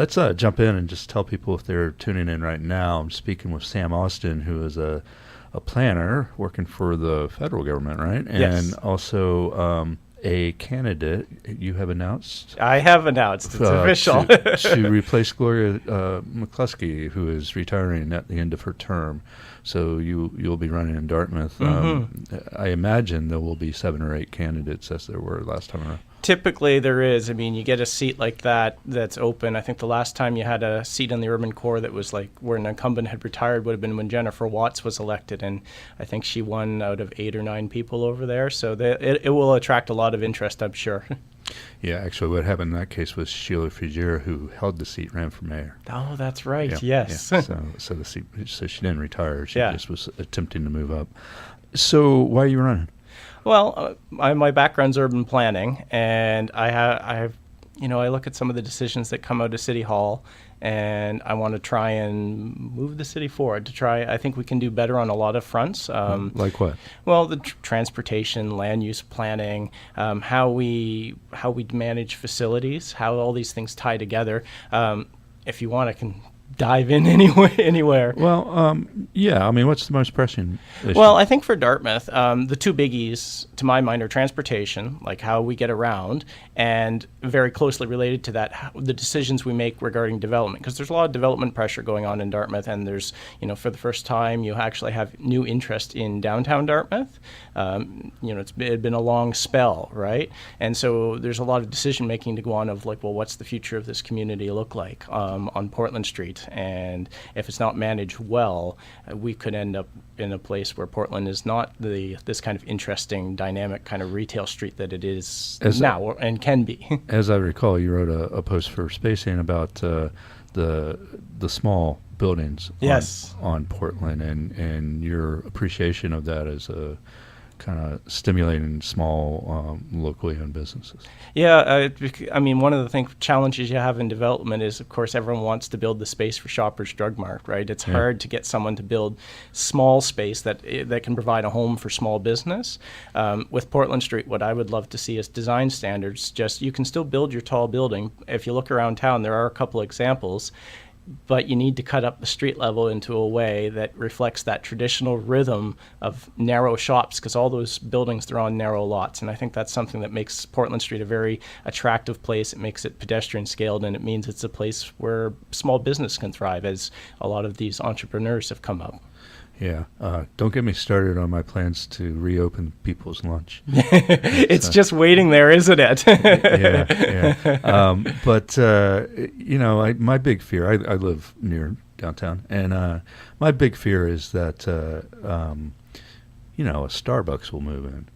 Let's jump in and just tell people if they're tuning in right now. I'm speaking with Sam Austin, who is a planner working for the federal government, right? Yes. And also a candidate you have announced. I have announced. It's official. to replace Gloria McCluskey, who is retiring at the end of her term. So you'll be running in Dartmouth. I imagine there will be 7 or 8 candidates as there were last time around. Typically there is. I mean, you get a seat like that's open. I think the last time you had a seat in the Urban Corps that was like where an incumbent had retired would have been when Jennifer Watts was elected, and I think she won out of 8 or 9 people over there. So it will attract a lot of interest, I'm sure. Yeah, actually what happened in that case was Sheila Frigier, who held the seat, ran for mayor. Oh, that's right. Yeah, Yes. Yeah. So the seat, so she didn't retire. She Yeah. just was attempting to move up. So why are you running? Well, my background's urban planning, and I have, I look at some of the decisions that come out of City Hall, and I want to try and move the city forward. I think we can do better on a lot of fronts. Like what? Well, the transportation, land use planning, how we manage facilities, how all these things tie together. If you want, I can dive in anywhere. Well, yeah. I mean, what's the most pressing issue? Well, I think for Dartmouth, the 2 biggies, to my mind, are transportation, like how we get around, and very closely related to that, the decisions we make regarding development. Because there's a lot of development pressure going on in Dartmouth, and there's, for the first time, you actually have new interest in downtown Dartmouth. It had been a long spell, right? And so there's a lot of decision making to go on of like, well, what's the future of this community look like on Portland Street? And if it's not managed well, we could end up in a place where Portland is not this kind of interesting, dynamic kind of retail street that it is now and can be. As I recall, you wrote a post for Spacing about the small buildings Yes. on Portland and your appreciation of that as a kind of stimulating small locally owned businesses. Yeah, I mean, one of the challenges you have in development is, of course, everyone wants to build the space for Shoppers Drug Mart, right? It's hard to get someone to build small space that can provide a home for small business. With Portland Street, what I would love to see is design standards. Just you can still build your tall building. If you look around town, there are a couple examples. But you need to cut up the street level into a way that reflects that traditional rhythm of narrow shops, because all those buildings, they're on narrow lots. And I think that's something that makes Portland Street a very attractive place. It makes it pedestrian scaled, and it means it's a place where small business can thrive, as a lot of these entrepreneurs have come up. Yeah. Don't get me started on my plans to reopen People's Lunch. It's just waiting there, isn't it? Yeah. But my big fear, I live near downtown, and my big fear is that, a Starbucks will move in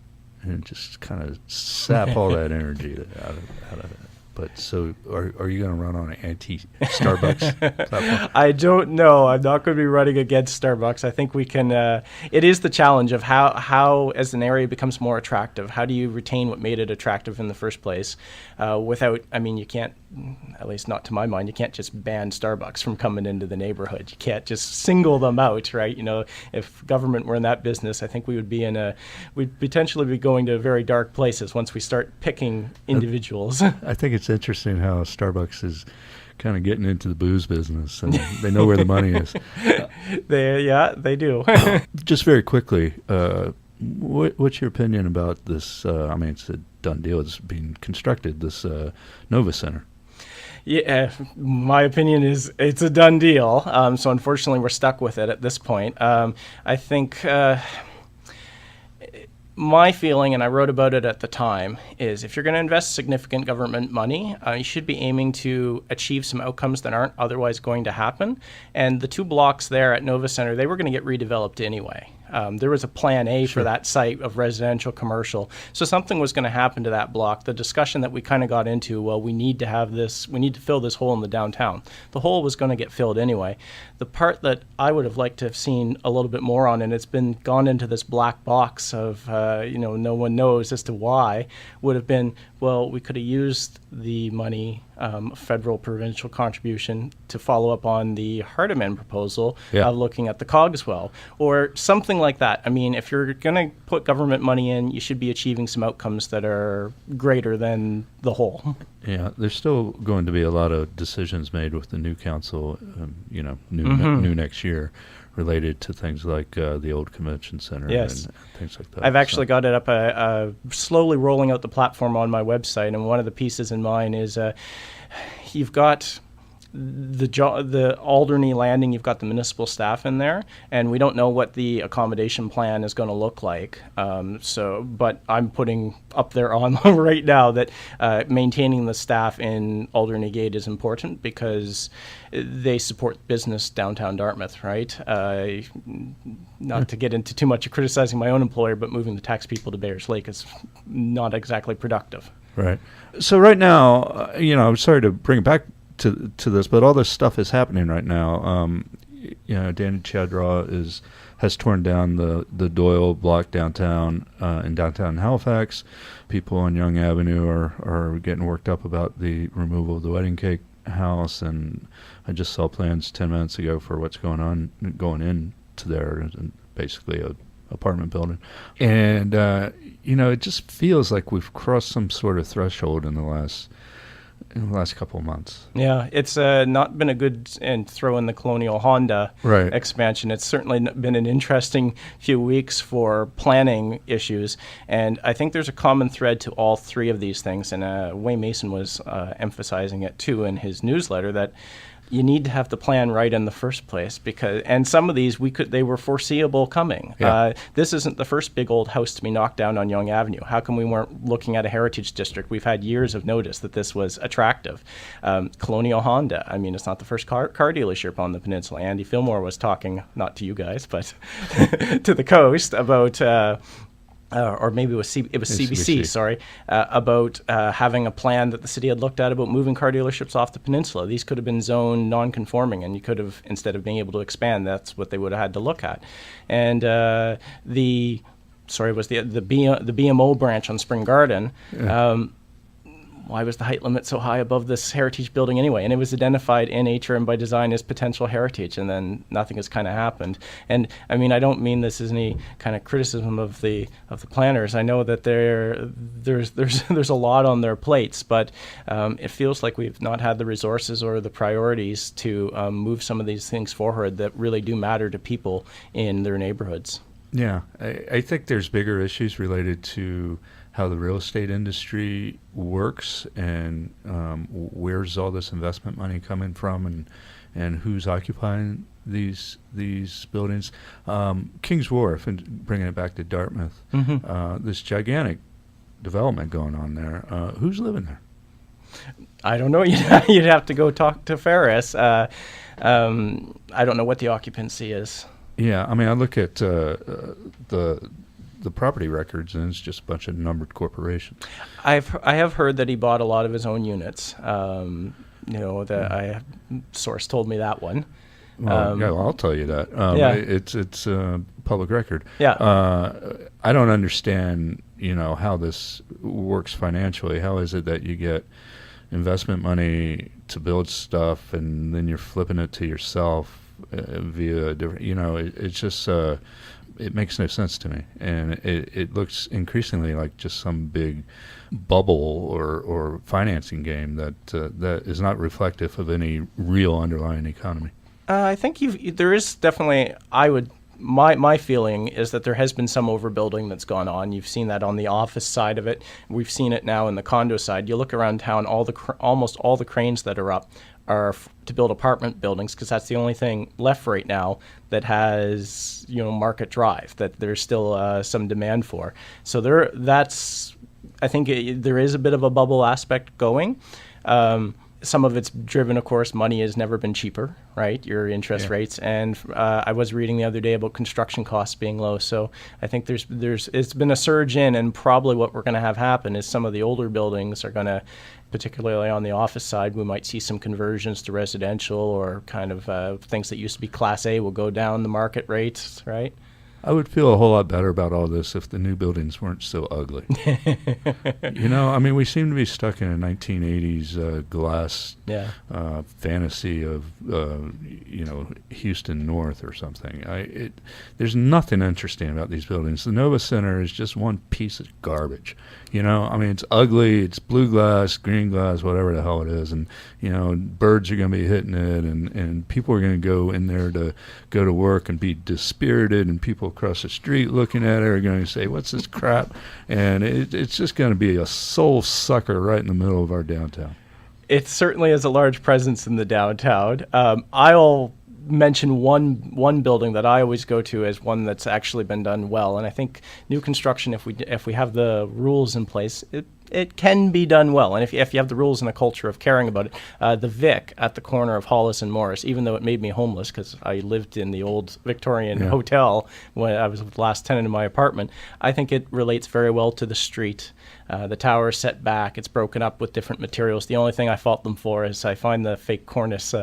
and just kind of sap all that energy out of it. But so are you going to run on an anti-Starbucks platform? I don't know. I'm not going to be running against Starbucks. I think we can. It is the challenge of how, as an area becomes more attractive, how do you retain what made it attractive in the first place without, you can't, at least not to my mind, you can't just ban Starbucks from coming into the neighborhood. You can't just single them out, right? If government were in that business, I think we'd potentially be going to very dark places once we start picking individuals. I think it's interesting how Starbucks is kind of getting into the booze business, and they know where the money is. They do. Just very quickly, what's your opinion about this? It's a done deal. It's being constructed, this Nova Center. Yeah, my opinion is it's a done deal. So unfortunately, we're stuck with it at this point. I think my feeling, and I wrote about it at the time, is if you're going to invest significant government money, you should be aiming to achieve some outcomes that aren't otherwise going to happen. And the 2 blocks there at Nova Center, they were going to get redeveloped anyway. There was a plan A for that site of residential, commercial. So something was going to happen to that block. The discussion that we kind of got into, well, we need to fill this hole in the downtown. The hole was going to get filled anyway. The part that I would have liked to have seen a little bit more on, and it's been gone into this black box of, no one knows as to why, would have been, well, we could have used the money, federal provincial contribution, to follow up on the Hardeman proposal of looking at the Cogswell or something like that. I mean, if you're going to put government money in, you should be achieving some outcomes that are greater than the whole. Yeah, there's still going to be a lot of decisions made with the new council, new next year, related to things like the old convention center and things like that. I've actually got it up, slowly rolling out the platform on my website, and one of the pieces in mine is you've got the Alderney landing, you've got the municipal staff in there, and we don't know what the accommodation plan is going to look like. But I'm putting up there on right now that maintaining the staff in Alderney Gate is important because they support business downtown Dartmouth, right? Not to get into too much of criticizing my own employer, but moving the tax people to Bayers Lake is not exactly productive. Right. So right now, I'm sorry to bring it back to this, but all this stuff is happening right now. Danny Chadraw has torn down the Doyle block downtown in downtown Halifax. People on Yonge Avenue are getting worked up about the removal of the wedding cake house, and I just saw plans 10 minutes ago for what's going into there, and basically a apartment building. And it just feels like we've crossed some sort of threshold in the last couple of months. Yeah, it's not been a good throw in the Colonial Honda expansion. It's certainly been an interesting few weeks for planning issues, and I think there's a common thread to all three of these things, and Wayne Mason was emphasizing it too in his newsletter, that you need to have the plan right in the first place, and some of these they were foreseeable coming. Yeah. This isn't the first big old house to be knocked down on Yonge Avenue. How come we weren't looking at a heritage district? We've had years of notice that this was attractive. Colonial Honda, I mean, it's not the first car dealership on the peninsula. Andy Fillmore was talking, not to you guys, but to the coast about or maybe it was CBC, sorry, about having a plan that the city had looked at about moving car dealerships off the peninsula. These could have been zoned non-conforming, and you could have, instead of being able to expand, that's what they would have had to look at. And the BMO branch on Spring Garden. Why was the height limit so high above this heritage building anyway? And it was identified in HRM by design as potential heritage, and then nothing has kind of happened. And I mean, I don't mean this as any kind of criticism of the planners. I know that there's a lot on their plates, but it feels like we've not had the resources or the priorities to move some of these things forward that really do matter to people in their neighborhoods. Yeah, I think there's bigger issues related to how the real estate industry works, and where's all this investment money coming from, and who's occupying these buildings. Kings Wharf, and bringing it back to Dartmouth, this gigantic development going on there. Who's living there? I don't know. You'd have to go talk to Ferris. I don't know what the occupancy is. Yeah, I mean, I look at the property records, and it's just a bunch of numbered corporations. I have heard that he bought a lot of his own units. Source told me that one. Well, I'll tell you that. It's public record. Yeah. I don't understand, how this works financially. How is it that you get investment money to build stuff, and then you're flipping it to yourself via different? It's just. It makes no sense to me, and it looks increasingly like just some big bubble or financing game that is not reflective of any real underlying economy. I think there is definitely. My feeling is that there has been some overbuilding that's gone on. You've seen that on the office side of it. We've seen it now in the condo side. You look around town, almost all the cranes that are up are to build apartment buildings, because that's the only thing left right now that has market drive, that there's still some demand for. So I think there is a bit of a bubble aspect going. Some of it's driven, of course, money has never been cheaper, right? Your interest rates. And I was reading the other day about construction costs being low. So I think it's been a surge in, and probably what we're going to have happen is some of the older buildings are going to, particularly on the office side, we might see some conversions to residential, or kind of things that used to be Class A will go down the market rates, right? I would feel a whole lot better about all this if the new buildings weren't so ugly. I mean, we seem to be stuck in a 1980s glass fantasy of, Houston North or something. There's nothing interesting about these buildings. The Nova Center is just one piece of garbage. I mean, it's ugly. It's blue glass, green glass, whatever the hell it is, and birds are going to be hitting it, and people are going to go in there to go to work and be dispirited, and people across the street looking at it are going to say, "What's this crap?" And it's just going to be a soul sucker right in the middle of our downtown. It certainly has a large presence in the downtown. I'll mention one building that I always go to as one that's actually been done well, and I think new construction, if we have the rules in place, it can be done well. And if you have the rules and a culture of caring about it, the Vic at the corner of Hollis and Morris, even though it made me homeless because I lived in the old Victorian hotel when I was the last tenant in my apartment, I think it relates very well to the street. The tower is set back. It's broken up with different materials. The only thing I fault them for is I find the fake cornice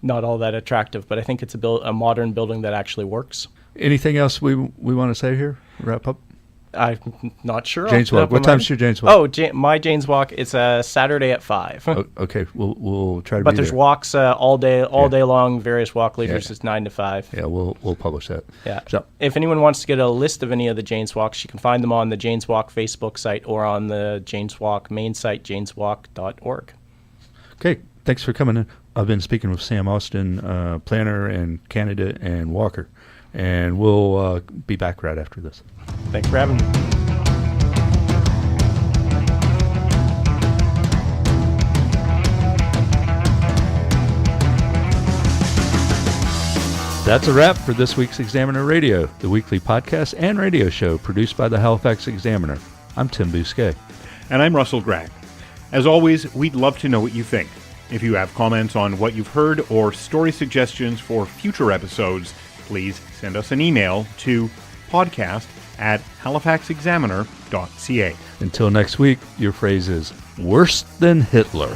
not all that attractive, but I think it's a modern building that actually works. Anything else we want to say here? Wrap up? I'm not sure. Jane's Walk. What time's your Jane's Walk? Oh, my Jane's Walk is Saturday at 5. Okay, we'll try to. But be there's there. Walks all day long. Various walk leaders. It's 9 to 5. Yeah, we'll publish that. Yeah. So, if anyone wants to get a list of any of the Jane's Walks, you can find them on the Jane's Walk Facebook site or on the Jane's Walk main site, janeswalk.org. Okay, thanks for coming in. I've been speaking with Sam Austin, planner and candidate and walker, and we'll be back right after this. Thanks for having me. That's a wrap for this week's Examineradio, the weekly podcast and radio show produced by the Halifax Examiner. I'm Tim Bousquet. And I'm Russell Gregg. As always, we'd love to know what you think. If you have comments on what you've heard or story suggestions for future episodes, please send us an email to podcast@halifaxexaminer.ca. Until next week, your phrase is worse than Hitler.